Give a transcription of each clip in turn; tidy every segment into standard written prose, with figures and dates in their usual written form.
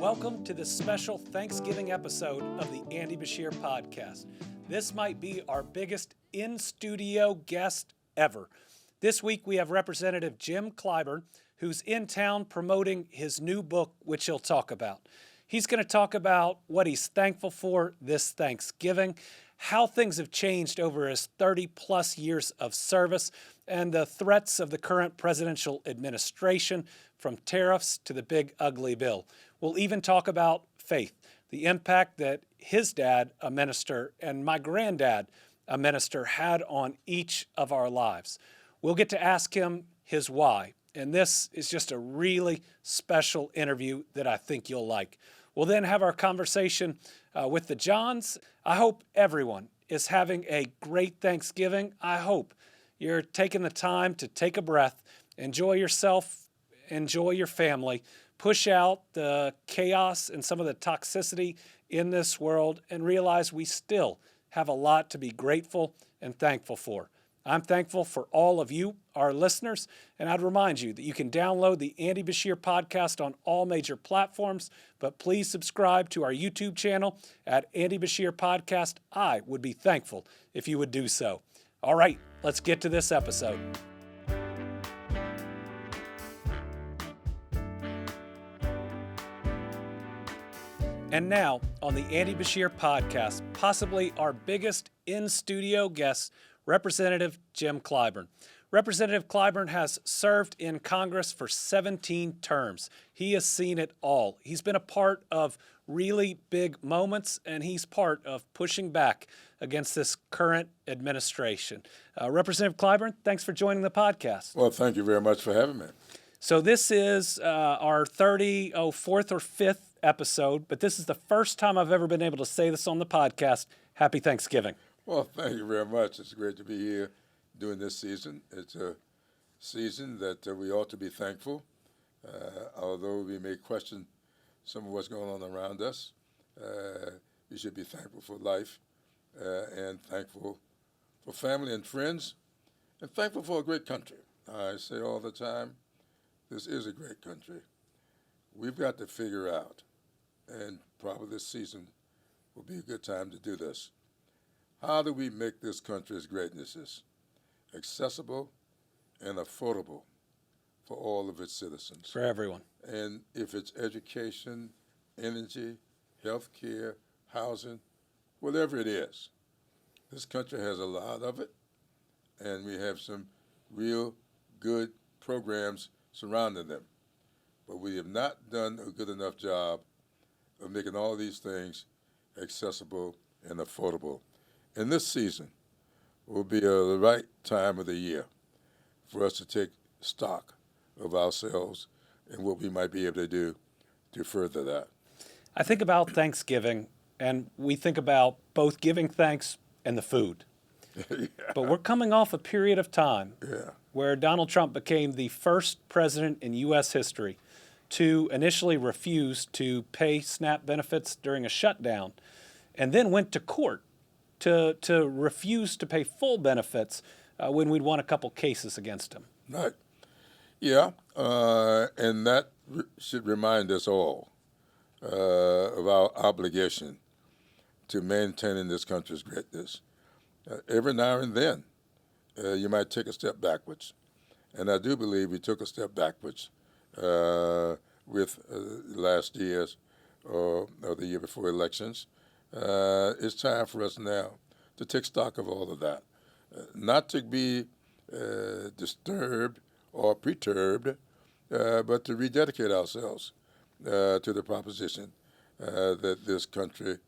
Welcome to this special Thanksgiving episode of the Andy Beshear Podcast. This might be our biggest in-studio guest ever. This week we have Representative Jim Clyburn, who's in town promoting his new book, which he'll talk about. He's going to talk about what he's thankful for this Thanksgiving, how things have changed over his 30-plus years of service, and the threats of the current presidential administration, from tariffs to the big ugly bill. We'll even talk about faith, the impact that his dad, a minister, and my granddad, a minister, had on each of our lives. We'll get to ask him his why, and this is just a really special interview that I think you'll like. We'll then have our conversation with the Johns. I hope everyone is having a great Thanksgiving. I hope you're taking the time to take a breath, enjoy yourself, enjoy your family, push out the chaos and some of the toxicity in this world, and realize we still have a lot to be grateful and thankful for. I'm thankful for all of you, our listeners, and I'd remind you that you can download the Andy Beshear Podcast on all major platforms, but please subscribe to our YouTube channel at Andy Beshear Podcast. I would be thankful if you would do so. All right, let's get to this episode. And now, on the Andy Beshear Podcast, possibly our biggest in-studio guest, Representative Jim Clyburn. Representative Clyburn has served in Congress for 17 terms. He has seen it all. He's been a part of really big moments, and he's part of pushing back against this current administration. Representative Clyburn, thanks for joining the podcast. Well, thank you very much for having me. So this is our 4th or 5th episode, but this is the first time I've ever been able to say this on the podcast. Happy Thanksgiving. Well, thank you very much. It's great to be here during this season. It's a season that we ought to be thankful, although we may question some of what's going on around us. We should be thankful for life and thankful for family and friends and thankful for a great country. I say all the time, this is a great country. We've got to figure out, and probably this season will be a good time to do this, how do we make this country's greatnesses accessible and affordable for all of its citizens? For everyone. And if it's education, energy, health care, housing, whatever it is, this country has a lot of it, and we have some real good programs surrounding them. But we have not done a good enough job of making all these things accessible and affordable. And this season will be the right time of the year for us to take stock of ourselves and what we might be able to do to further that. I think about Thanksgiving, and we think about both giving thanks and the food. Yeah. But we're coming off a period of time Yeah. where Donald Trump became the first president in U.S. history to initially refuse to pay SNAP benefits during a shutdown, and then went to court to refuse to pay full benefits when we'd won a couple cases against him. Right. Yeah, and that should remind us all of our obligation to maintaining this country's greatness. Every now and then, you might take a step backwards, and I do believe we took a step backwards with last year's or the year before elections. It's time for us now to take stock of all of that, not to be disturbed or perturbed, but to rededicate ourselves to the proposition that this country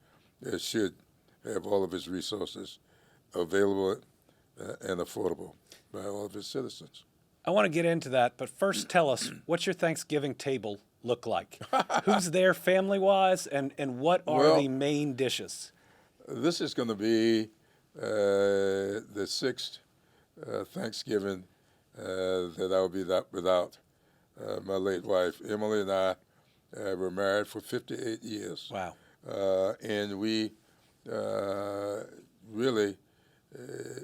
should have all of its resources available and affordable by all of its citizens. I want to get into that, but first tell us, what's your Thanksgiving table look like? Who's there family-wise, and what are the main dishes? This is going to be the 6th Thanksgiving that I will be without my late wife. Emily and I were married for 58 years. Wow. And we really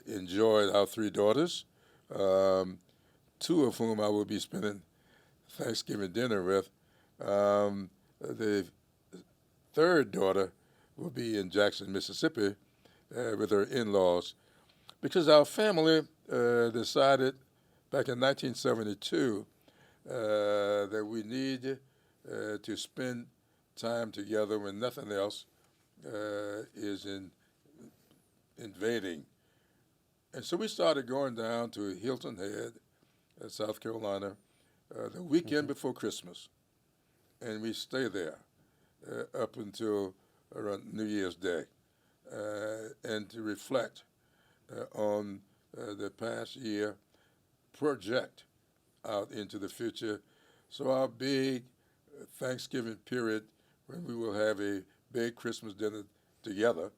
enjoyed our 3 daughters, 2 of whom I will be spending Thanksgiving dinner with. They've third daughter will be in Jackson, Mississippi, with her in-laws, because our family decided back in 1972 that we need to spend time together when nothing else is invading. And so we started going down to Hilton Head, South Carolina, the weekend before Christmas. And we stay there up until around New Year's Day, and to reflect on the past year, project out into the future. So our big Thanksgiving period, when we will have a big Christmas dinner together,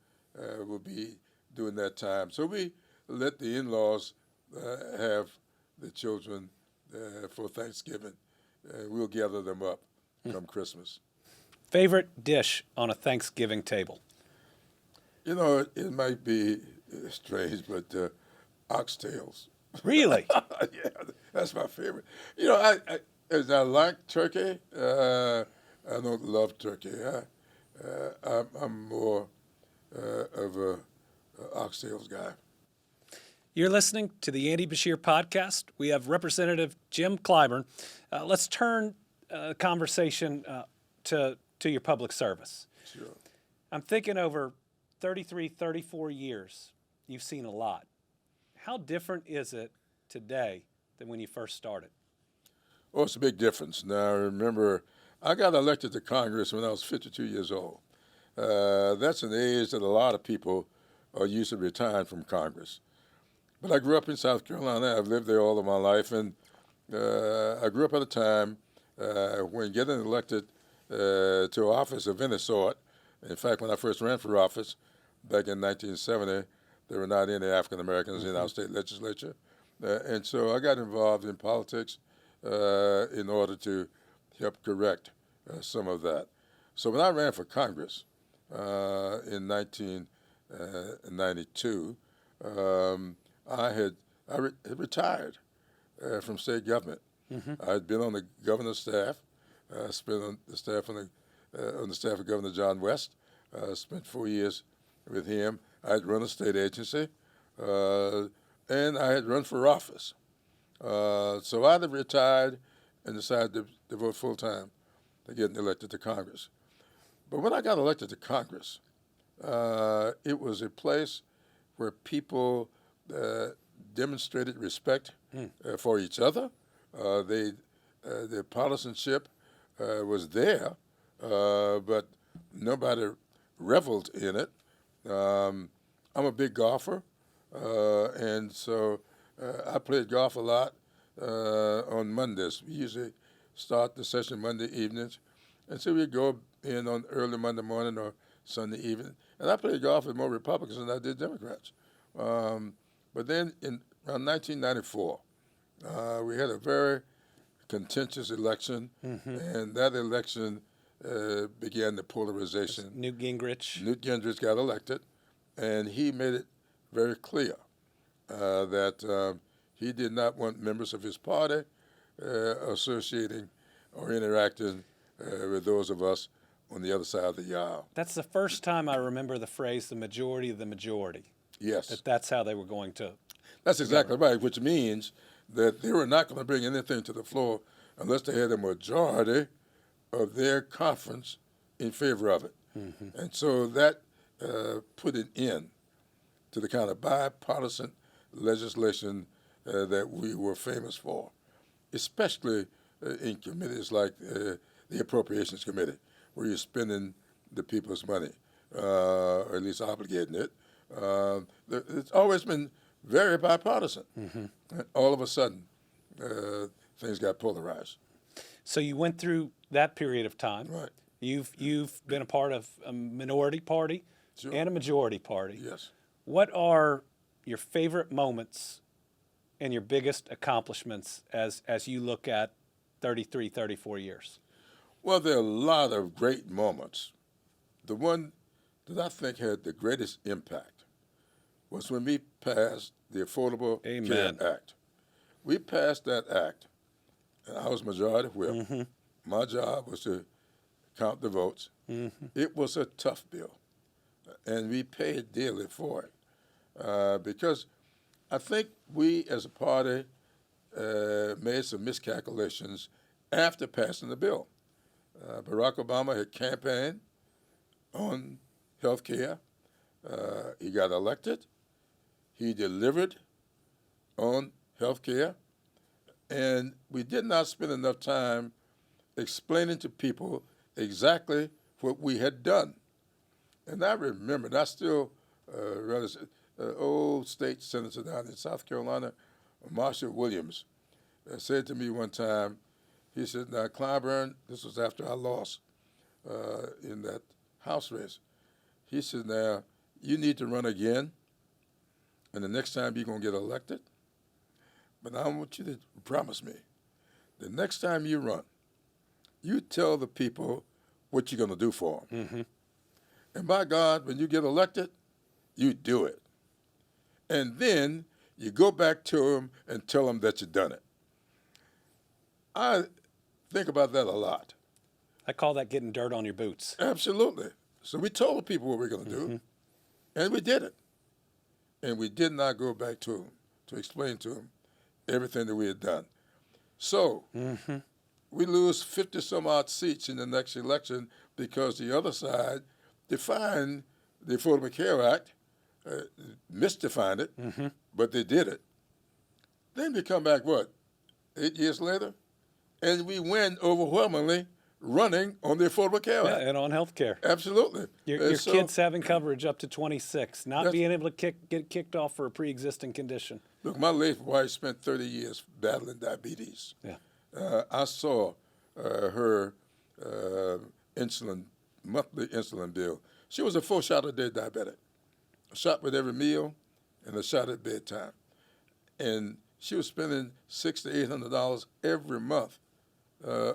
will be during that time. So we let the in-laws have the children for Thanksgiving. We'll gather them up come Christmas. Favorite dish on a Thanksgiving table? You know, it might be strange, but oxtails. Really? Yeah, that's my favorite. You know, I like turkey. I don't love turkey. I'm more of a oxtails guy. You're listening to the Andy Beshear Podcast. We have Representative Jim Clyburn. Let's turn the conversation to your public service. Sure. I'm thinking over 33, 34 years, you've seen a lot. How different is it today than when you first started? Oh, it's a big difference. Now, remember, I got elected to Congress when I was 52 years old. That's an age that a lot of people are used to retiring from Congress. But I grew up in South Carolina. I've lived there all of my life, and I grew up at a time when getting elected to office of any sort. In fact, when I first ran for office back in 1970, there were not any African Americans in our state legislature. And so I got involved in politics in order to help correct some of that. So when I ran for Congress in 1992, I had retired from state government. I had been on the governor's staff, spent on the staff of Governor John West, spent 4 years with him. I had run a state agency, and I had run for office. So I had retired and decided to devote full time to getting elected to Congress. But when I got elected to Congress, it was a place where people demonstrated respect for each other. Their partisanship was there, but nobody reveled in it. I'm a big golfer, and so I played golf a lot on Mondays. We usually start the session Monday evenings, and so we'd go in on early Monday morning or Sunday evening. And I played golf with more Republicans than I did Democrats. But then in around 1994, we had a very contentious election, and that election began the polarization. Newt Gingrich. Newt Gingrich got elected, and he made it very clear that he did not want members of his party associating or interacting with those of us on the other side of the aisle. That's the first time I remember the phrase, the majority of the majority. Yes. That's how they were going to. That's exactly right, which means that they were not going to bring anything to the floor unless they had a majority of their conference in favor of it. And so that put an end to the kind of bipartisan legislation that we were famous for, especially in committees like the Appropriations Committee, where you're spending the people's money, or at least obligating it. It's always been very bipartisan. And all of a sudden, things got polarized. So you went through that period of time. Right. You've been a part of a minority party and a majority party. Yes. What are your favorite moments and your biggest accomplishments as you look at 33, 34 years? Well, there are a lot of great moments. The one that I think had the greatest impact was when we passed the Affordable Care Act. We passed that act, and I was Majority Whip. My job was to count the votes. It was a tough bill, and we paid dearly for it because I think we as a party made some miscalculations after passing the bill. Barack Obama had campaigned on health care. He got elected. He delivered on health care. And we did not spend enough time explaining to people exactly what we had done. And I remember, and I still old state senator down in South Carolina, Marshall Williams, said to me one time, he said, now, Clyburn, this was after I lost in that House race. He said, now, you need to run again, and the next time you're going to get elected. But I want you to promise me, the next time you run, you tell the people what you're going to do for them. And by God, when you get elected, you do it. And then you go back to them and tell them that you've done it. I think about that a lot. I call that getting dirt on your boots. Absolutely. So we told the people what we were going to do, and we did it. And we did not go back to them to explain to them everything that we had done. So we lose 50-some-odd seats in the next election because the other side defined the Affordable Care Act, misdefined it, but they did it. Then we come back, 8 years later? And we win overwhelmingly running on the Affordable Care Act. Yeah, and on health care. Absolutely. Your kids having coverage up to 26, not being able to get kicked off for a pre-existing condition. Look, my late wife spent 30 years battling diabetes. Yeah. I saw her monthly insulin bill. She was a 4-shot-a-day diabetic, a shot with every meal and a shot at bedtime. And she was spending $600 to $800 every month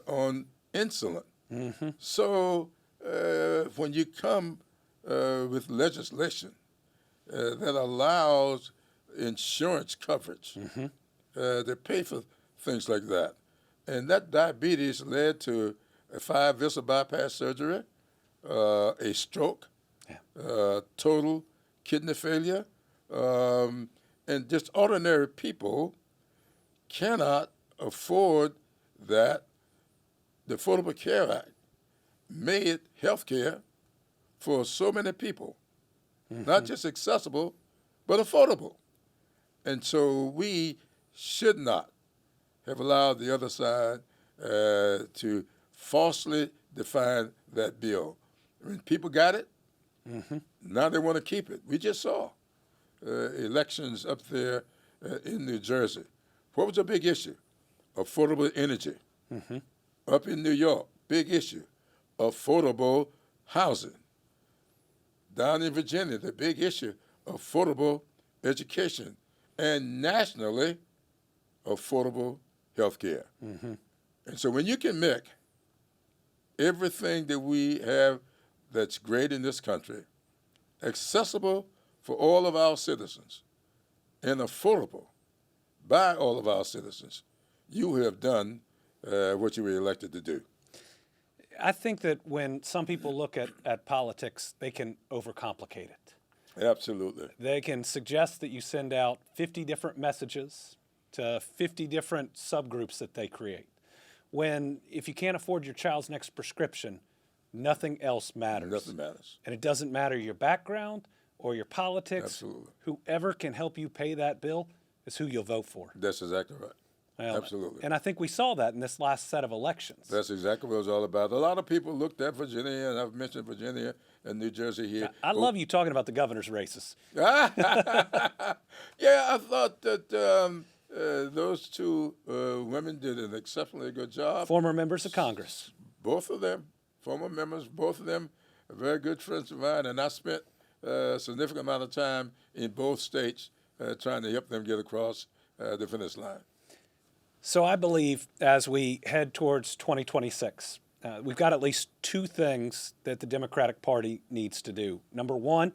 on insulin. So when you come with legislation that allows insurance coverage to pay for things like that, and that diabetes led to a 5-vessel bypass surgery, a stroke, total kidney failure, and just ordinary people cannot afford that. The Affordable Care Act made health care for so many people, not just accessible, but affordable. And so we should not have allowed the other side to falsely define that bill. I mean, people got it. Now they want to keep it. We just saw elections up there in New Jersey. What was the big issue? Affordable energy. Up in New York, big issue, affordable housing. Down in Virginia, the big issue, affordable education. And nationally, affordable health care. And so when you can make everything that we have that's great in this country accessible for all of our citizens and affordable by all of our citizens, you have done what you were elected to do. I think that when some people look at politics, they can overcomplicate it. Absolutely. They can suggest that you send out 50 different messages to 50 different subgroups that they create. When, if you can't afford your child's next prescription, nothing else matters. Nothing matters. And it doesn't matter your background or your politics. Absolutely. Whoever can help you pay that bill is who you'll vote for. That's exactly right. Well, Absolutely. And I think we saw that in this last set of elections. That's exactly what it was all about. A lot of people looked at Virginia, and I've mentioned Virginia and New Jersey here. I love you talking about the governor's races. Yeah, I thought that those two women did an exceptionally good job. Former members of Congress. Both of them, former members, both of them are very good friends of mine, and I spent a significant amount of time in both states trying to help them get across the finish line. So I believe as we head towards 2026, we've got at least two things that the Democratic Party needs to do. Number one,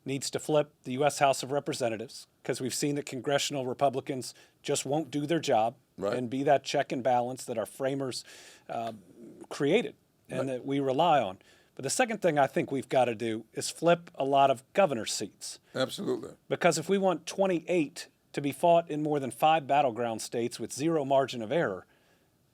needs to flip the U.S. House of Representatives, because we've seen that congressional Republicans just won't do their job and be that check and balance that our framers created and that we rely on. But the second thing I think we've got to do is flip a lot of governor seats. Absolutely. Because if we want 28 to be fought in more than 5 battleground states with zero margin of error,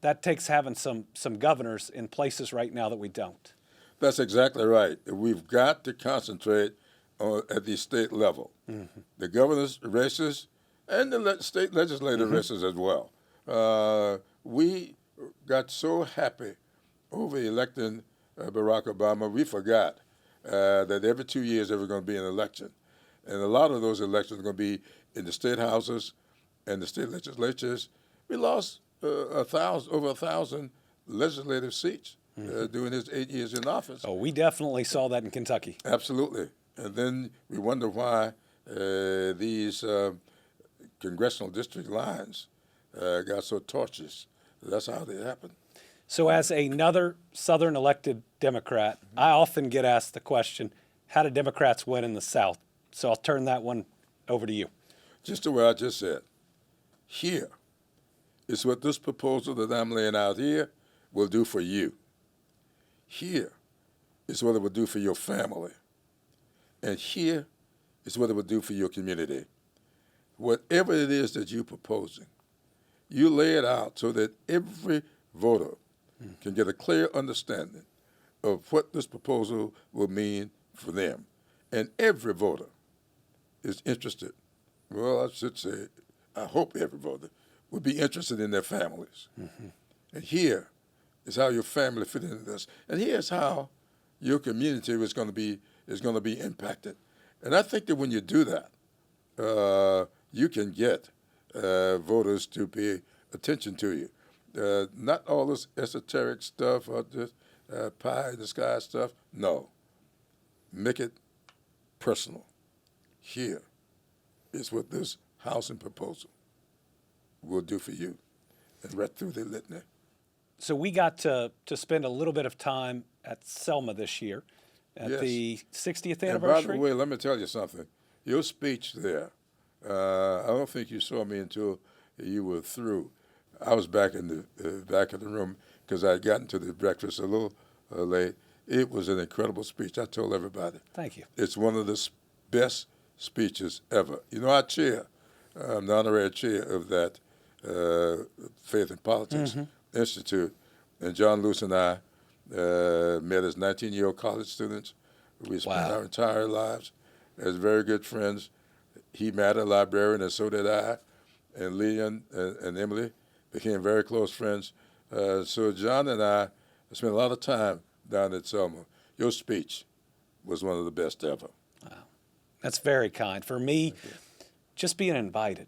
that takes having some governors in places right now that we don't. That's exactly right. We've got to concentrate at the state level. Mm-hmm. The governor's races and the state legislative mm-hmm. races as well. We got so happy over electing Barack Obama, we forgot that every 2 years there was going to be an election. And a lot of those elections are going to be in the state houses and the state legislatures. We lost over 1,000 legislative seats during his 8 years in office. Oh, we definitely saw that in Kentucky. Absolutely. And then we wonder why these congressional district lines got so tortuous. That's how they happened. So as another Southern elected Democrat, I often get asked the question, how do Democrats win in the South? So I'll turn that one over to you. Just the way I just said. Here is what this proposal that I'm laying out here will do for you. Here is what it will do for your family. And here is what it will do for your community. Whatever it is that you're proposing, you lay it out so that every voter can get a clear understanding of what this proposal will mean for them. And every voter is interested. Well, I should say, I hope every voter would be interested in their families. Mm-hmm. And here is how your family fit into this. And here's how your community is going to be impacted. And I think that when you do that, you can get voters to pay attention to you. Not all this esoteric stuff or just pie in the sky stuff. No. Make it personal. Here is what this housing proposal will do for you. And right through the litany. So we got to spend a little bit of time at Selma this year at the 60th anniversary. And by the way, let me tell you something. Your speech there, I don't think you saw me until you were through. I was back in the back of the room because I had gotten to the breakfast a little late. It was an incredible speech. I told everybody. Thank you. It's one of the best speeches ever. You know, I chair. I'm the honorary chair of that Faith and Politics Institute. And John Luce and I met as 19-year-old college students. We spent our entire lives as very good friends. He married a librarian, and so did I. And Leon and Emily became very close friends. So John and I spent a lot of time down at Selma. Your speech was one of the best ever. Wow. That's very kind. For me, just being invited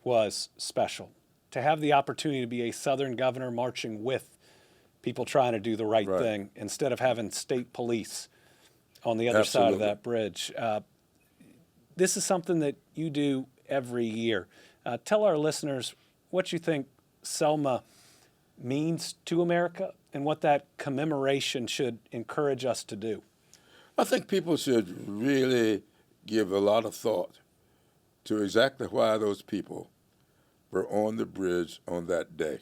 was special. To have the opportunity to be a Southern governor marching with people trying to do the right thing instead of having state police on the other side of that bridge. This is something that you do every year. Tell our listeners what you think Selma means to America and what that commemoration should encourage us to do. I think people should really give a lot of thought to exactly why those people were on the bridge on that day.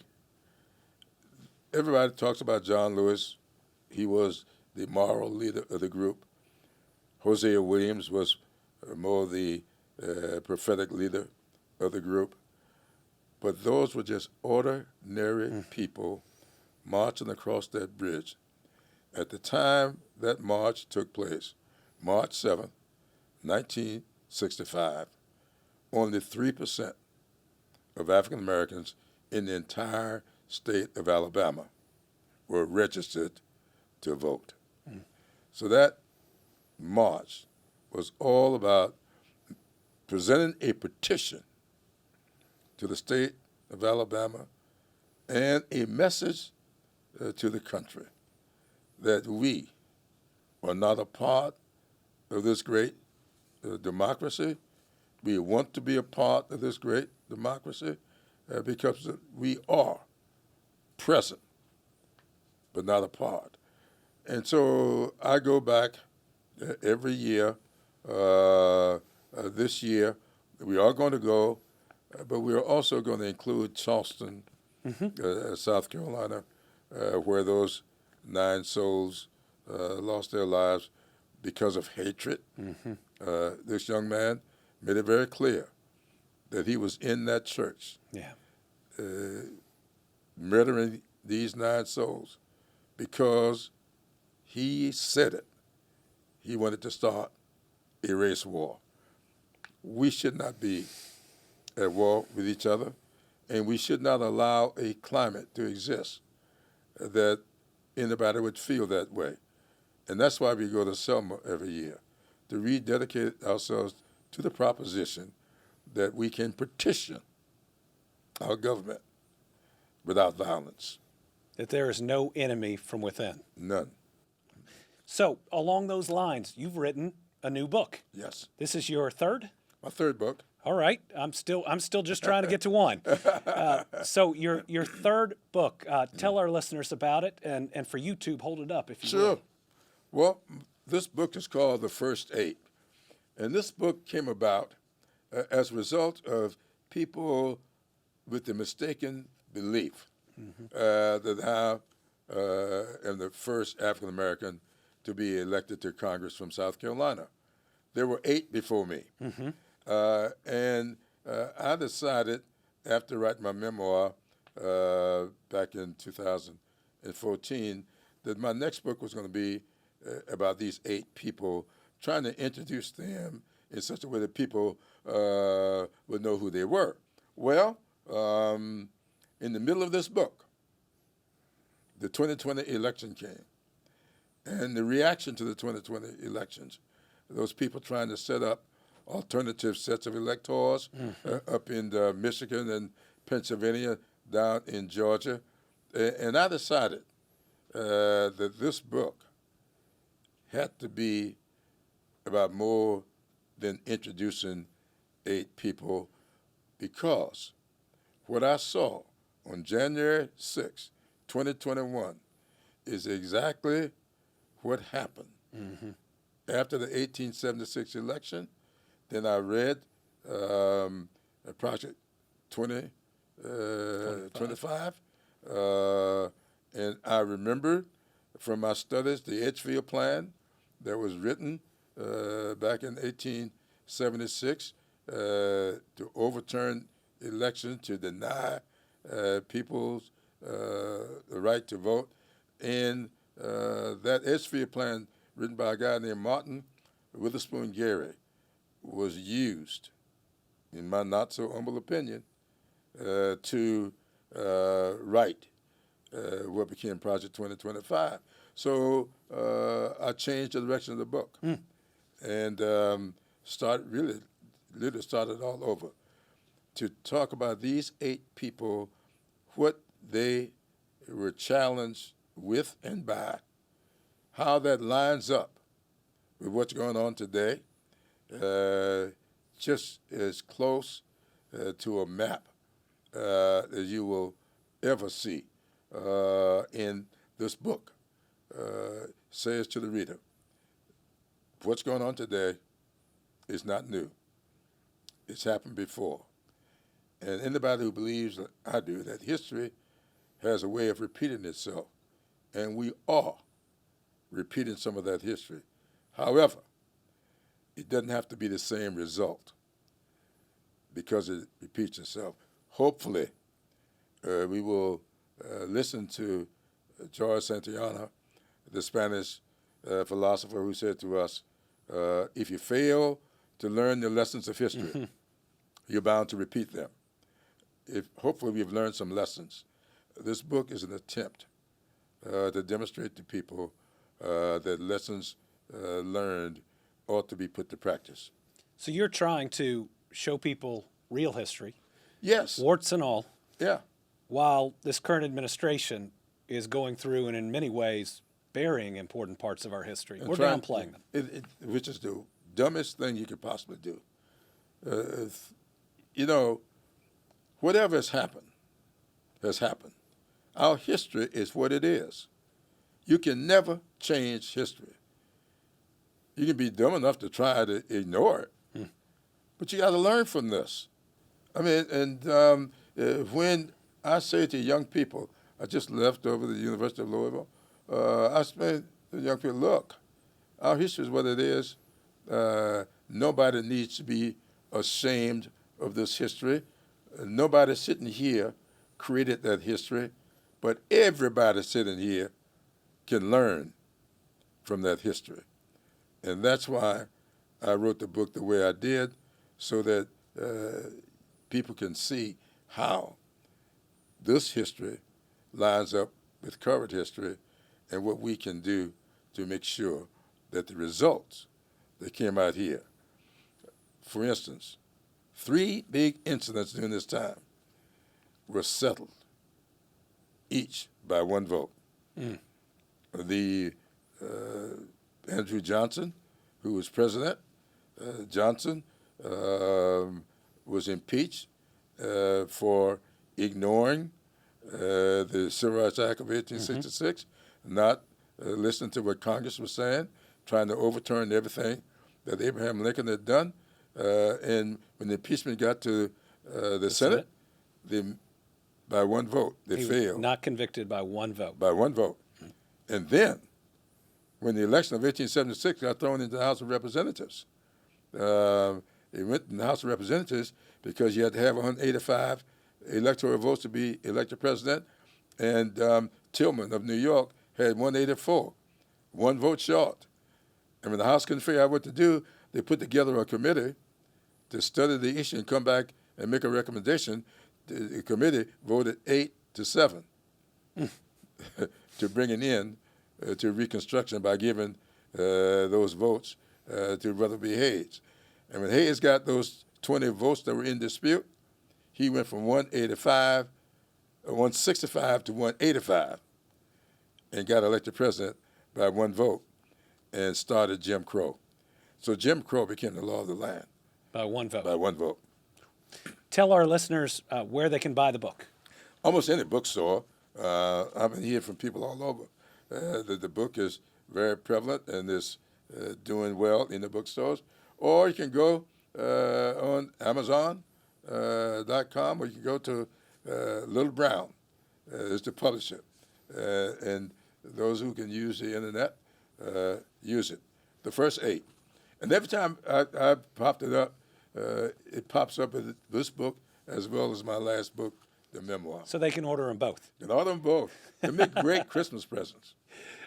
Everybody talks about John Lewis. He was the moral leader of the group. Hosea Williams was more the prophetic leader of the group. But those were just ordinary people marching across that bridge. At the time that march took place, March 7th, 1965, only 3% of African Americans in the entire state of Alabama were registered to vote. So that march was all about presenting a petition to the state of Alabama and a message to the country that we are not a part of this great democracy. We want to be a part of this great democracy because we are present, but not a part. And so I go back every year. This year, we are going to go, but we are also going to include Charleston, South Carolina, where those 9 souls lost their lives because of hatred. This young man made it very clear that he was in that church, murdering these 9 souls because he said it. He wanted to start a race war. We should not be at war with each other, and we should not allow a climate to exist that anybody would feel that way. And that's why we go to Selma every year, to rededicate ourselves to the proposition that we can petition our government without violence. That there is no enemy from within. None. So, along those lines, you've written a new book. Yes. This is your third? My third book. All right. I'm still just trying to get to one. So your third book, tell our listeners about it, and for YouTube, hold it up if you Sure. will. Well, this book is called The First Eight. And this book came about as a result of people with the mistaken belief that I am the first African American to be elected to Congress from South Carolina. There were 8 before me. And I decided, after writing my memoir back in 2014, that my next book was going to be about these 8 people, trying to introduce them in such a way that people would know who they were. Well, in the middle of this book, the 2020 election came. And the reaction to the 2020 elections, those people trying to set up alternative sets of electors up in Michigan and Pennsylvania, down in Georgia. And I decided that this book had to be about more than introducing 8 people, because what I saw on January 6, 2021 is exactly what happened after the 1876 election. Then I read Project 25, and I remember from my studies the Edgefield Plan that was written back in 1876 to overturn elections, to deny people's the right to vote. And that Edgefield Plan, written by a guy named Martin Witherspoon Gary, was used, in my not so humble opinion, to write what became Project 2025. So I changed the direction of the book and started all over to talk about these 8 people, what they were challenged with and by, how that lines up with what's going on today, just as close to a map as you will ever see in this book. Says to the reader, what's going on today is not new. It's happened before. And anybody who believes, like I do, that history has a way of repeating itself, and we are repeating some of that history. However, it doesn't have to be the same result because it repeats itself. Hopefully, we will listen to George Santayana, the Spanish philosopher, who said to us, if you fail to learn the lessons of history, you're bound to repeat them. Hopefully we've learned some lessons. This book is an attempt to demonstrate to people that lessons learned ought to be put to practice. So you're trying to show people real history. Yes. Warts and all. Yeah. While this current administration is going through and in many ways burying important parts of our history. We're downplaying them. Which is the dumbest thing you could possibly do. Whatever has happened has happened. Our history is what it is. You can never change history. You can be dumb enough to try to ignore it, but you got to learn from this. I mean, and when I say to young people, I just left over the University of Louisville I explain to young people, look, our history is what it is. Nobody needs to be ashamed of this history. Nobody sitting here created that history, but everybody sitting here can learn from that history. And that's why I wrote the book the way I did, so that people can see how this history lines up with current history and what we can do to make sure that the results that came out here, for instance, 3 big incidents during this time were settled, each by 1 vote. The Andrew Johnson, who was president, Johnson was impeached for ignoring the Civil Rights Act of 1866, not listening to what Congress was saying, trying to overturn everything that Abraham Lincoln had done. And when the impeachment got to the Senate, by 1 vote, they failed. Not convicted by 1 vote. By 1 vote. And then, when the election of 1876 got thrown into the House of Representatives, it went in the House of Representatives because you had to have 185 electoral votes to be elected president, and Tillman of New York had 184, 1 vote short. And when the House couldn't figure out what to do, they put together a committee to study the issue and come back and make a recommendation. The committee voted 8-7 to bring it in to Reconstruction by giving those votes to Brother B. Hayes. And when Hayes got those 20 votes that were in dispute, he went from 165 to 185 and got elected president by 1 vote and started Jim Crow. So Jim Crow became the law of the land. By 1 vote. By 1 vote. Tell our listeners where they can buy the book. Almost any bookstore. I've been hearing from people all over that the book is very prevalent and is doing well in the bookstores. Or you can go on Amazon.com, or you can go to Little Brown, is the publisher. And those who can use the internet, use it. The first 8. And every time I popped it up, it pops up in this book as well as my last book, the memoir. So they can order them both. You can order them both. They make great Christmas presents.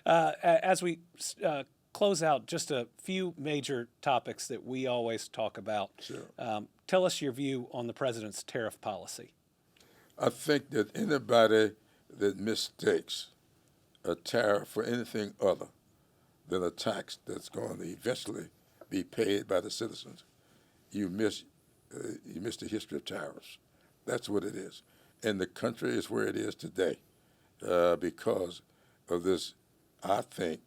As we close out, just a few major topics that we always talk about. Sure. Tell us your view on the president's tariff policy. I think that anybody that mistakes a tariff for anything other than a tax that's going to eventually be paid by the citizens, you miss the history of tariffs. That's what it is. And the country is where it is today because of this, I think,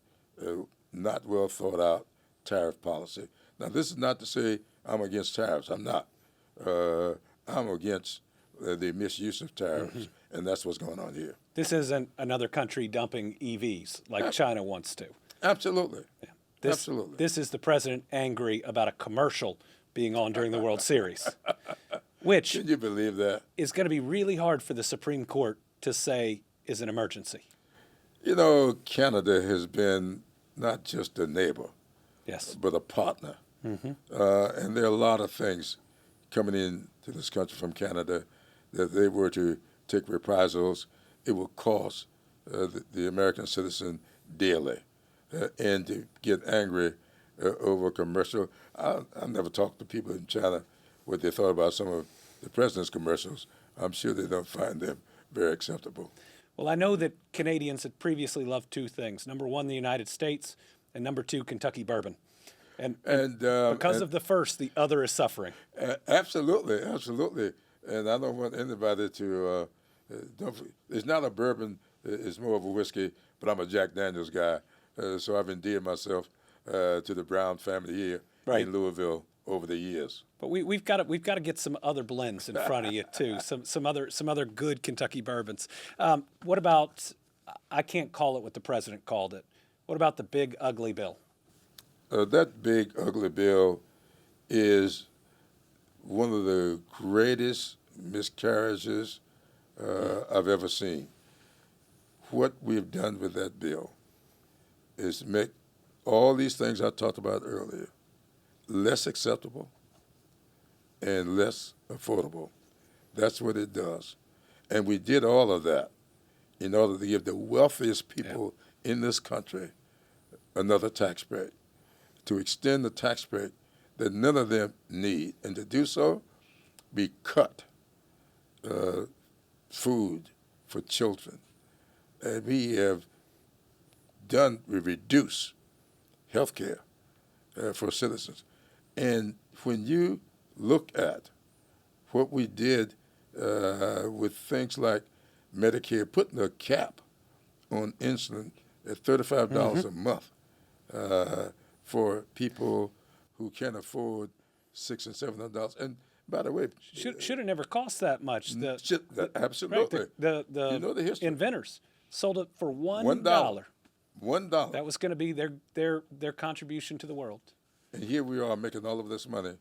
not well thought out tariff policy. Now, this is not to say I'm against tariffs. I'm not. I'm against the misuse of tariffs, and that's what's going on here. This isn't another country dumping EVs like China wants to. Absolutely. Yeah. Absolutely. This is the president angry about a commercial being on during the World Series, which Can you believe that? is going to be really hard for the Supreme Court to say is an emergency. You know, Canada has been not just a neighbor, Yes. but a partner. And there are a lot of things coming into this country from Canada that if they were to take reprisals, it would cost the American citizen dearly. And to get angry over a commercial, I never talked to people in China what they thought about some of the president's commercials. I'm sure they don't find them very acceptable. Well, I know that Canadians had previously loved 2 things. Number 1, the United States, and number 2, Kentucky bourbon. And because of the first, the other is suffering. Absolutely. And I don't want anybody to, it's not a bourbon, it's more of a whiskey, but I'm a Jack Daniels guy. So I've endeared myself to the Brown family here in Louisville over the years. But we've got to get some other blends in front of you too. Some other good Kentucky bourbons. What about? I can't call it what the president called it. What about the big ugly bill? That big ugly bill is one of the greatest miscarriages I've ever seen. What we've done with that bill is to make all these things I talked about earlier less acceptable and less affordable. That's what it does. And we did all of that in order to give the wealthiest people in this country another tax break, to extend the tax break that none of them need. And to do so, we cut food for children. And we reduce health care for citizens. And when you look at what we did with things like Medicare, putting a cap on insulin at $35 a month for people who can't afford $600 and $700. And by the way, should have never cost that much. Absolutely. Right, the you know the history. inventors sold it for $1. $1. That was going to be their contribution to the world. And here we are making all of this money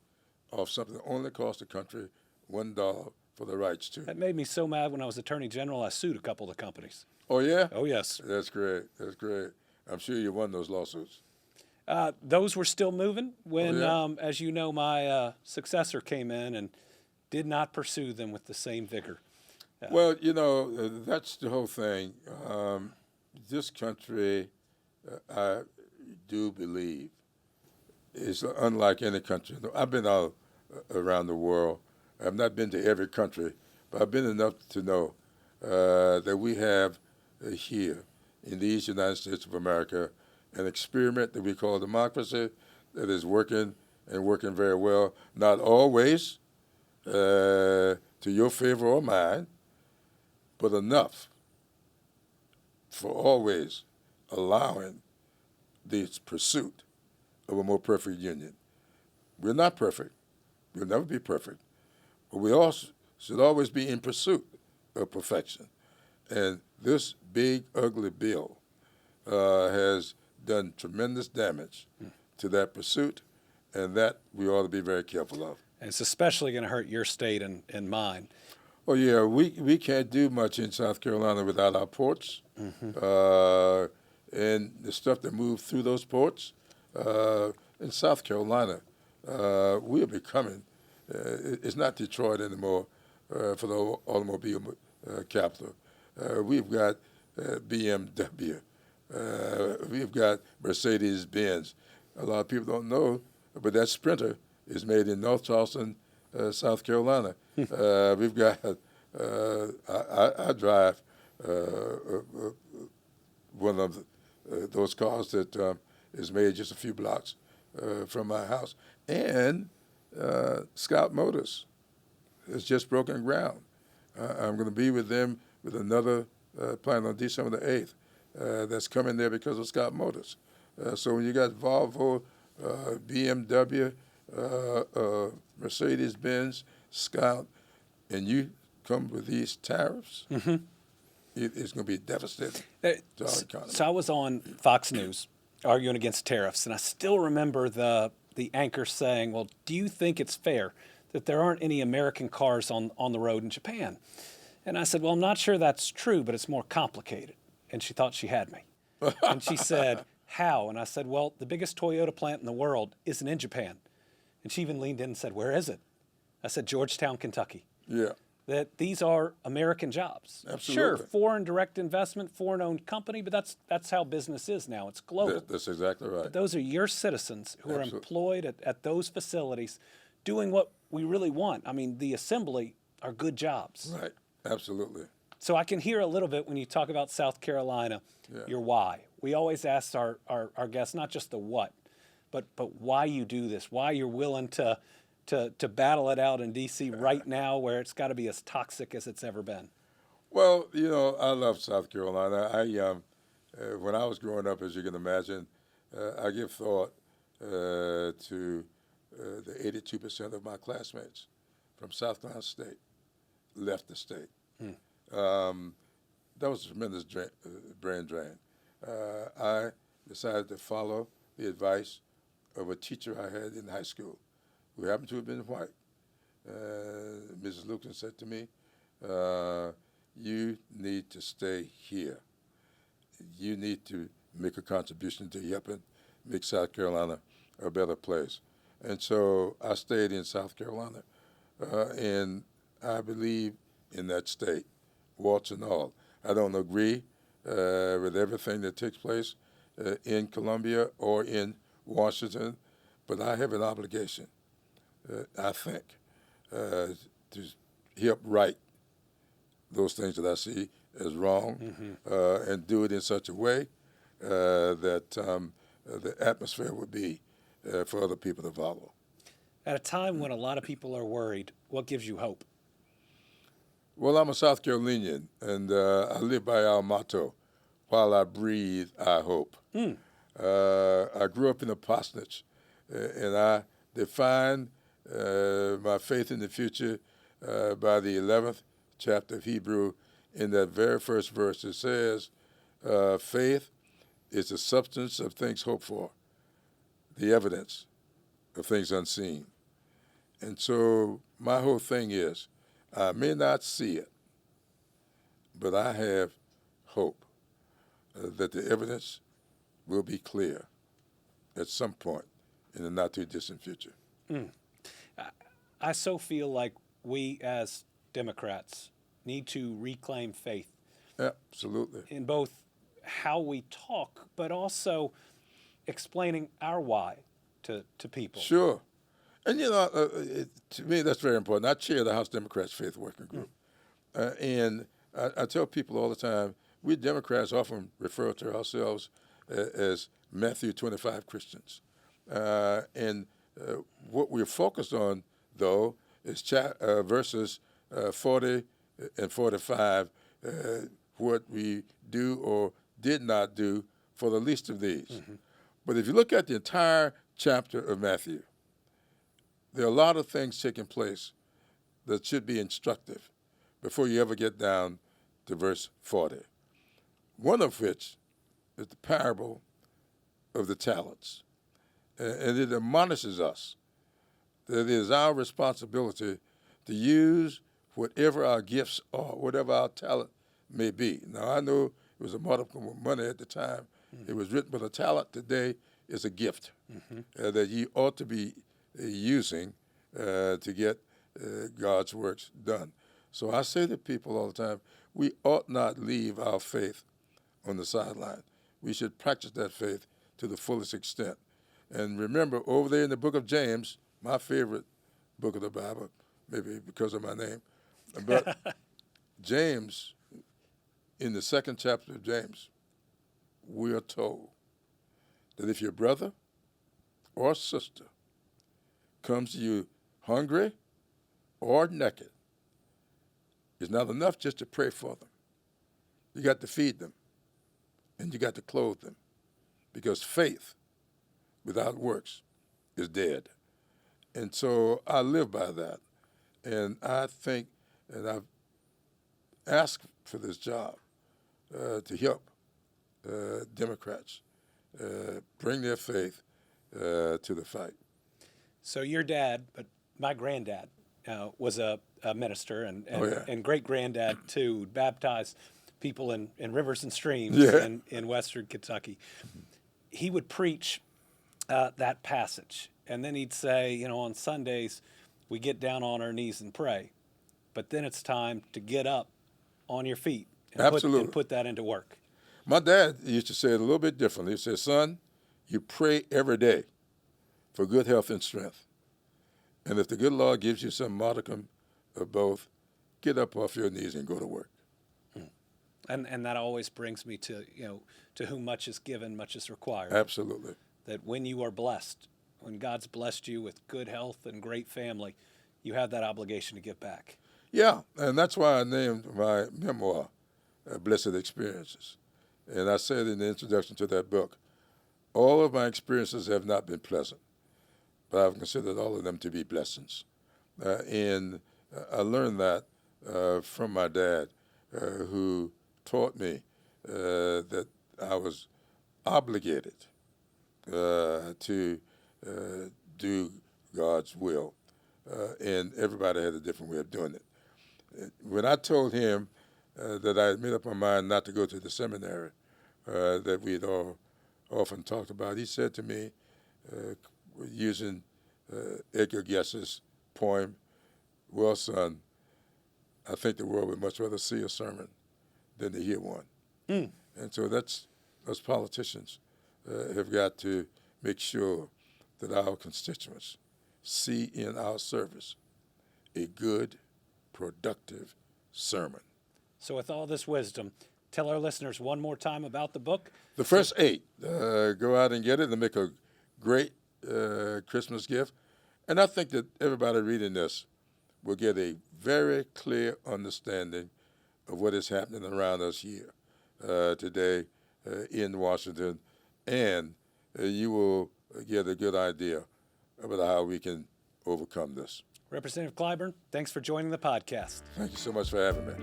off something that only cost the country $1 for the rights to. That made me so mad when I was Attorney General, I sued a couple of the companies. Oh, yeah? Oh, yes. That's great. That's great. I'm sure you won those lawsuits. Those were still moving when, as you know, my successor came in and did not pursue them with the same vigor. Well, you know, that's the whole thing. This country, I do believe, is unlike any country. I've been all around the world. I've not been to every country, but I've been enough to know that we have here in these United States of America an experiment that we call democracy that is working and working very well, not always to your favor or mine, but enough for always allowing the pursuit of a more perfect union. We're not perfect. We'll never be perfect. But we also should always be in pursuit of perfection. And this big, ugly bill has done tremendous damage to that pursuit, and that we ought to be very careful of. And it's especially going to hurt your state and mine. Oh, yeah, we can't do much in South Carolina without our ports. And the stuff that moves through those ports. In South Carolina, we are becoming, it's not Detroit anymore for the automobile capital. We've got BMW. We've got Mercedes-Benz. A lot of people don't know, but that Sprinter is made in North Charleston, South Carolina. We've got, I drive one of those cars that is made just a few blocks from my house. And Scout Motors has just broken ground. I'm going to be with them with another plant on December the 8th that's coming there because of Scout Motors. So when you got Volvo, BMW, Mercedes-Benz, Scout, and you come with these tariffs, it's going to be devastating to our economy. So I was on Fox News arguing against tariffs, and I still remember the anchor saying, well, do you think it's fair that there aren't any American cars on the road in Japan? And I said, well, I'm not sure that's true, but it's more complicated. And she thought she had me. And she said, how? And I said, well, the biggest Toyota plant in the world isn't in Japan. And she even leaned in and said, where is it? I said, Georgetown, Kentucky. Yeah. That these are American jobs. Absolutely. Sure, foreign direct investment, foreign-owned company, but that's how business is now. It's global. That's exactly right. But those are your citizens who Absolutely. are employed at those facilities doing what we really want. I mean, the assembly are good jobs. Right. Absolutely. So I can hear a little bit when you talk about South Carolina, your why. We always ask our guests not just the what, but why you do this, why you're willing to battle it out in D.C. right now where it's got to be as toxic as it's ever been. Well, you know, I love South Carolina. When I was growing up, as you can imagine, I give thought to the 82% of my classmates from South Carolina State left the state. That was a tremendous brain drain. I decided to follow the advice of a teacher I had in high school who happened to have been white. Mrs. Lucan said to me, you need to stay here. You need to make a contribution to helping make South Carolina a better place. And so I stayed in South Carolina, and I believe in that state, warts and all. I don't agree with everything that takes place in Columbia or in Washington, but I have an obligation, I think, to help right those things that I see as wrong, and do it in such a way that the atmosphere would be for other people to follow. At a time when a lot of people are worried, what gives you hope? Well, I'm a South Carolinian, and I live by our motto, while I breathe, I hope. I grew up in a parsonage, and I define my faith in the future by the 11th chapter of Hebrew. In that very first verse, it says, faith is the substance of things hoped for, the evidence of things unseen. And so my whole thing is, I may not see it, but I have hope that the evidence will be clear at some point in the not-too-distant future. I so feel like we as Democrats need to reclaim faith. Absolutely. In both how we talk, but also explaining our why to people. Sure. And, to me, that's very important. I chair the House Democrats Faith Working Group. And I tell people all the time, we Democrats often refer to ourselves as Matthew 25 Christians. And what we're focused on, though, is verses 40 and 45, what we do or did not do for the least of these. But if you look at the entire chapter of Matthew, there are a lot of things taking place that should be instructive before you ever get down to verse 40. One of which is the parable of the talents. And it admonishes us that it is our responsibility to use whatever our gifts are, whatever our talent may be. Now, I know it was a modicum of money at the time. It was written, but a talent today is a gift that you ought to be using to get God's works done. So I say to people all the time, we ought not leave our faith on the sideline. We should practice that faith to the fullest extent. And remember, over there in the book of James, my favorite book of the Bible, maybe because of my name, but James, in the second chapter of James, we are told that if your brother or sister comes to you hungry or naked, it's not enough just to pray for them. You got to feed them, and you got to clothe them, because faith without works is dead. And so I live by that, and I think, and I've asked for this job to help Democrats bring their faith to the fight. So your dad, but my granddad, was a minister, and great-granddad, too, baptized people in rivers and streams in western Kentucky. He would preach that passage, and then he'd say, on Sundays, we get down on our knees and pray, but then it's time to get up on your feet and put that into work. My dad used to say it a little bit differently. He said, son, you pray every day for good health and strength. And if the good Lord gives you some modicum of both, get up off your knees and go to work. And that always brings me to, to whom much is given, much is required. Absolutely. That when you are blessed, when God's blessed you with good health and great family, you have that obligation to give back. Yeah, and that's why I named my memoir, Blessed Experiences. And I said in the introduction to that book, all of my experiences have not been pleasant, but I've considered all of them to be blessings. And I learned that from my dad, who taught me that I was obligated to do God's will. And everybody had a different way of doing it. When I told him that I had made up my mind not to go to the seminary that we'd all often talked about. He said to me, using Edgar Guess's poem, "Well, son, I think the world would much rather see a sermon than to hear one." Mm. And so us politicians have got to make sure that our constituents see in our service a good, productive sermon. So with all this wisdom, tell our listeners one more time about the book. The first 8, go out and get it and make a great Christmas gift. And I think that everybody reading this will get a very clear understanding of what is happening around us here today in Washington, and you will get a good idea about how we can overcome this. Representative Clyburn, thanks for joining the podcast. Thank you so much for having me.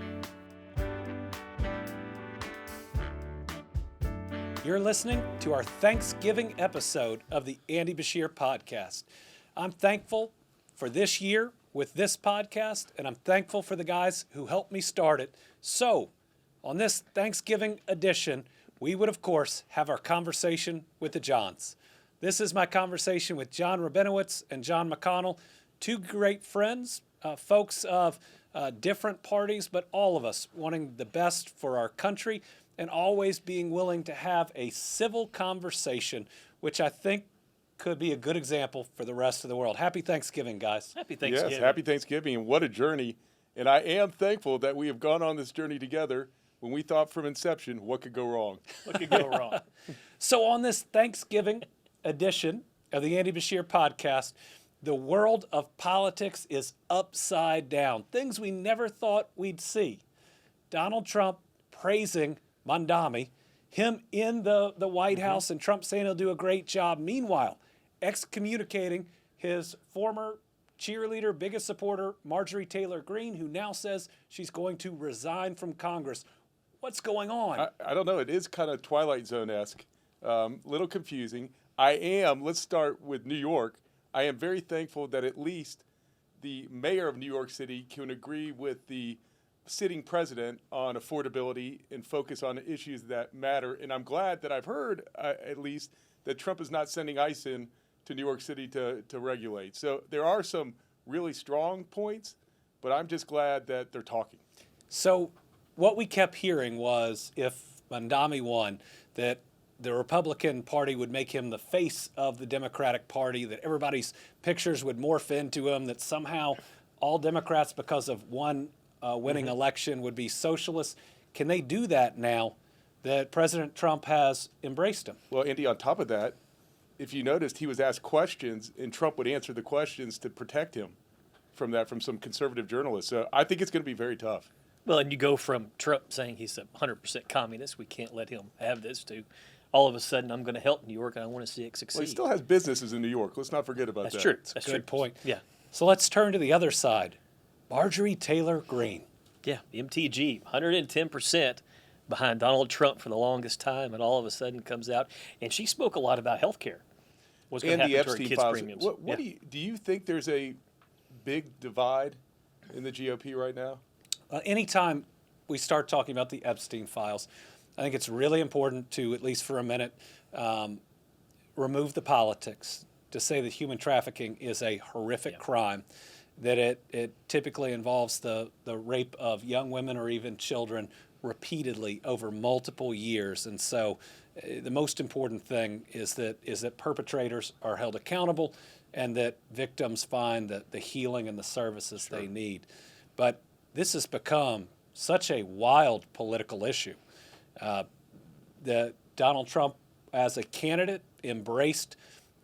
You're listening to our Thanksgiving episode of the Andy Beshear Podcast. I'm thankful for this year with this podcast, and I'm thankful for the guys who helped me start it. So, on this Thanksgiving edition, we would, of course, have our conversation with the Johns. This is my conversation with John Rabinowitz and John McConnell, two great friends, folks of different parties, but all of us wanting the best for our country and always being willing to have a civil conversation, which I think could be a good example for the rest of the world. Happy Thanksgiving, guys. Happy Thanksgiving. Yes, happy Thanksgiving, and what a journey. And I am thankful that we have gone on this journey together when we thought from inception, what could go wrong? What could go wrong? So on this Thanksgiving edition of the Andy Beshear Podcast, the world of politics is upside down. Things we never thought we'd see. Donald Trump praising Mamdani, him in the White House, and Trump saying he'll do a great job. Meanwhile, excommunicating his former cheerleader, biggest supporter, Margerie Taylor Green, who now says she's going to resign from Congress. What's going on? I don't know. It is kind of Twilight Zone-esque, little confusing. Let's start with New York. I am very thankful that at least the mayor of New York City can agree with the sitting president on affordability and focus on issues that matter. And I'm glad that I've heard, at least, that Trump is not sending ICE in to New York City to regulate. So there are some really strong points, but I'm just glad that they're talking. So what we kept hearing was if Mamdani won, that the Republican Party would make him the face of the Democratic Party, that everybody's pictures would morph into him, that somehow all Democrats, because of one winning election, would be socialists. Can they do that now that President Trump has embraced him? Well, Andy, on top of that, if you noticed, he was asked questions, and Trump would answer the questions to protect him from some conservative journalists. So I think it's going to be very tough. Well, and you go from Trump saying he's a 100% communist, we can't let him have this, to all of a sudden I'm going to help New York and I want to see it succeed. Well, he still has businesses in New York. Let's not forget about that. That's true. That's a good point. Yeah. So let's turn to the other side. Margerie Taylor Green. Yeah, MTG, 110% behind Donald Trump for the longest time, and all of a sudden comes out, and she spoke a lot about health care. What's going to And happen the to her Epstein kids' files. premiums. What do you think there's a big divide in the GOP right now? Anytime we start talking about the Epstein files, I think it's really important to, at least for a minute, remove the politics, to say that human trafficking is a horrific crime, that it typically involves the rape of young women or even children repeatedly over multiple years. And so the most important thing is that perpetrators are held accountable and that victims find the healing and the services they need. But this has become such a wild political issue. That Donald Trump, as a candidate, embraced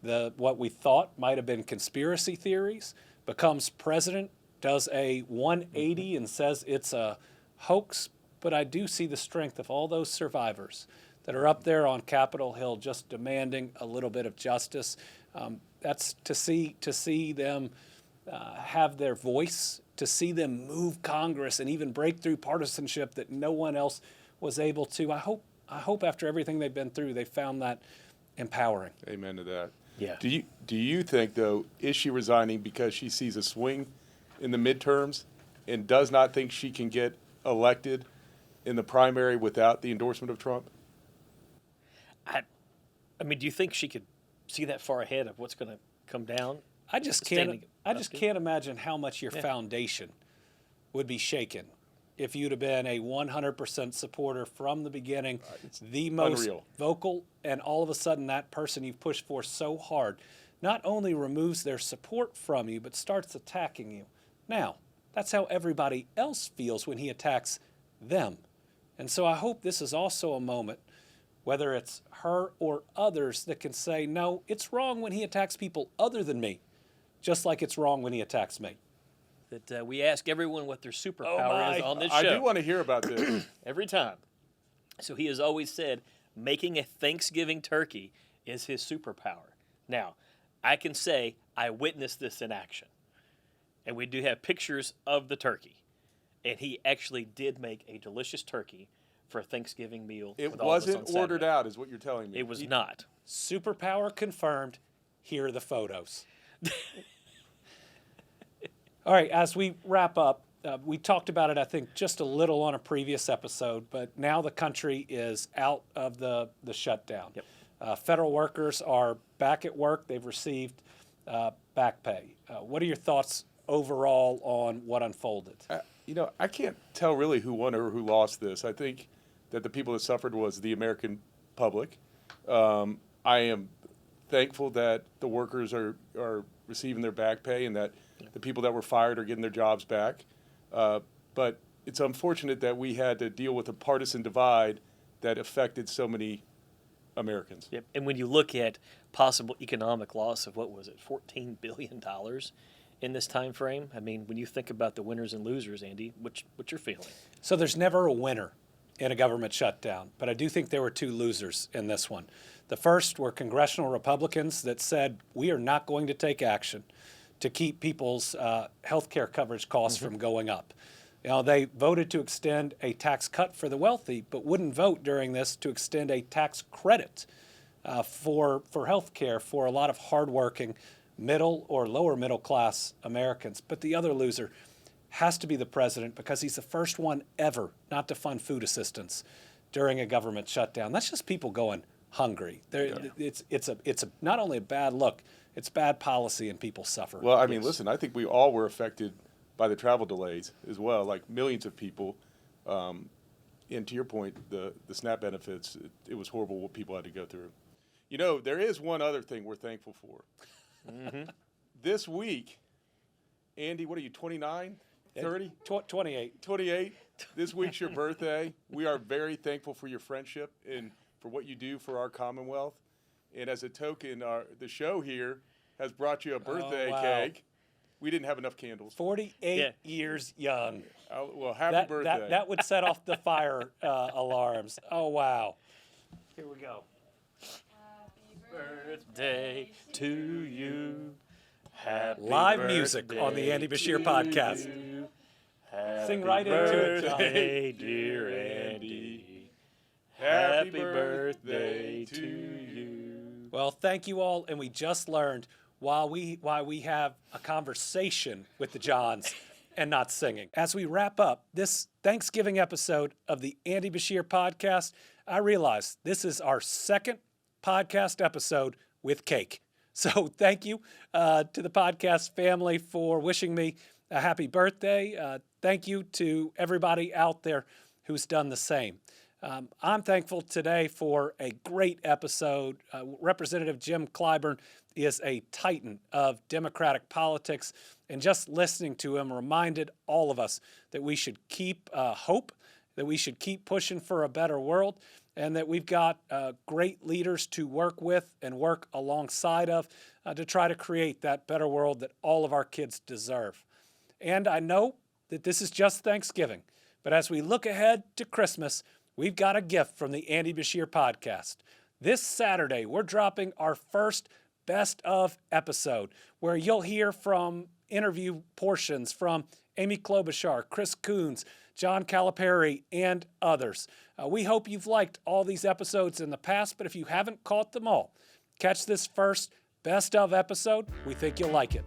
what we thought might have been conspiracy theories, becomes president, does a 180 and says it's a hoax. But I do see the strength of all those survivors that are up there on Capitol Hill just demanding a little bit of justice. That's to see them have their voice, to see them move Congress and even break through partisanship that no one else was able to. I hope after everything they've been through, they found that empowering. Amen to that. Yeah. Do you think, though, is she resigning because she sees a swing in the midterms and does not think she can get elected in the primary without the endorsement of Trump? I mean, do you think she could see that far ahead of what's going to come down? I just Standing can't imagine how much your foundation would be shaken if you'd have been a 100% supporter from the beginning, the most unreal. vocal, and all of a sudden that person you've pushed for so hard not only removes their support from you, but starts attacking you. Now, that's how everybody else feels when he attacks them. And so I hope this is also a moment, whether it's her or others, that can say, no, it's wrong when he attacks people other than me, just like it's wrong when he attacks me. That we ask everyone what their superpower is on this show. I do want to hear about this. Every time. So he has always said making a Thanksgiving turkey is his superpower. Now, I can say I witnessed this in action. And we do have pictures of the turkey. And he actually did make a delicious turkey for a Thanksgiving meal. It with all of us wasn't on ordered Saturday. out, is what you're telling me. It was not. Superpower confirmed. Here are the photos. All right, as we wrap up, we talked about it, I think, just a little on a previous episode, but now the country is out of the shutdown. Yep. Federal workers are back at work. They've received back pay. What are your thoughts overall on what unfolded? I can't tell really who won or who lost this. I think that the people that suffered was the American public. I am thankful that the workers are receiving their back pay and that the people that were fired are getting their jobs back. But it's unfortunate that we had to deal with a partisan divide that affected so many Americans. Yep. And when you look at possible economic loss of, what was it, $14 billion in this time frame, I mean, when you think about the winners and losers, Andy, what's your feeling? So there's never a winner in a government shutdown, but I do think there were two losers in this one. The first were congressional Republicans that said, we are not going to take action to keep people's health care coverage costs from going up. You know, they voted to extend a tax cut for the wealthy, but wouldn't vote during this to extend a tax credit for health care for a lot of hardworking middle or lower middle class Americans. But the other loser has to be the president, because he's the first one ever not to fund food assistance during a government shutdown. That's just people going hungry. It's not only a bad look, it's bad policy, and people suffer. Well, I mean, listen, I think we all were affected by the travel delays as well, like millions of people. And to your point, the SNAP benefits, it was horrible what people had to go through. You know, there is one other thing we're thankful for. This week, Andy, what are you, 29, 30? 28. 28. This week's your birthday. We are very thankful for your friendship and for what you do for our Commonwealth. And as a token, the show here has brought you a birthday cake. We didn't have enough candles. 48 years young. Well, happy birthday. That would set off the fire alarms. Oh, wow. Here we go. Birthday to you. Happy Live music on the Andy Beshear Podcast. Sing right into it, John. Birthday, dear Andy. Happy birthday to you. Well, thank you all, and we just learned why we have a conversation with the Johns and not singing. As we wrap up this Thanksgiving episode of the Andy Beshear Podcast, I realize this is our second podcast episode with cake. So thank you to the podcast family for wishing me a happy birthday. Thank you to everybody out there who's done the same. I'm thankful today for a great episode. Representative Jim Clyburn is a titan of Democratic politics, and just listening to him reminded all of us that we should keep hope, that we should keep pushing for a better world, and that we've got great leaders to work with and work alongside of to try to create that better world that all of our kids deserve. And I know that this is just Thanksgiving, but as we look ahead to Christmas, we've got a gift from the Andy Beshear Podcast. This Saturday, we're dropping our first Best Of episode, where you'll hear from interview portions from Amy Klobuchar, Chris Coons, John Calipari, and others. We hope you've liked all these episodes in the past, but if you haven't caught them all, catch this first Best Of episode. We think you'll like it.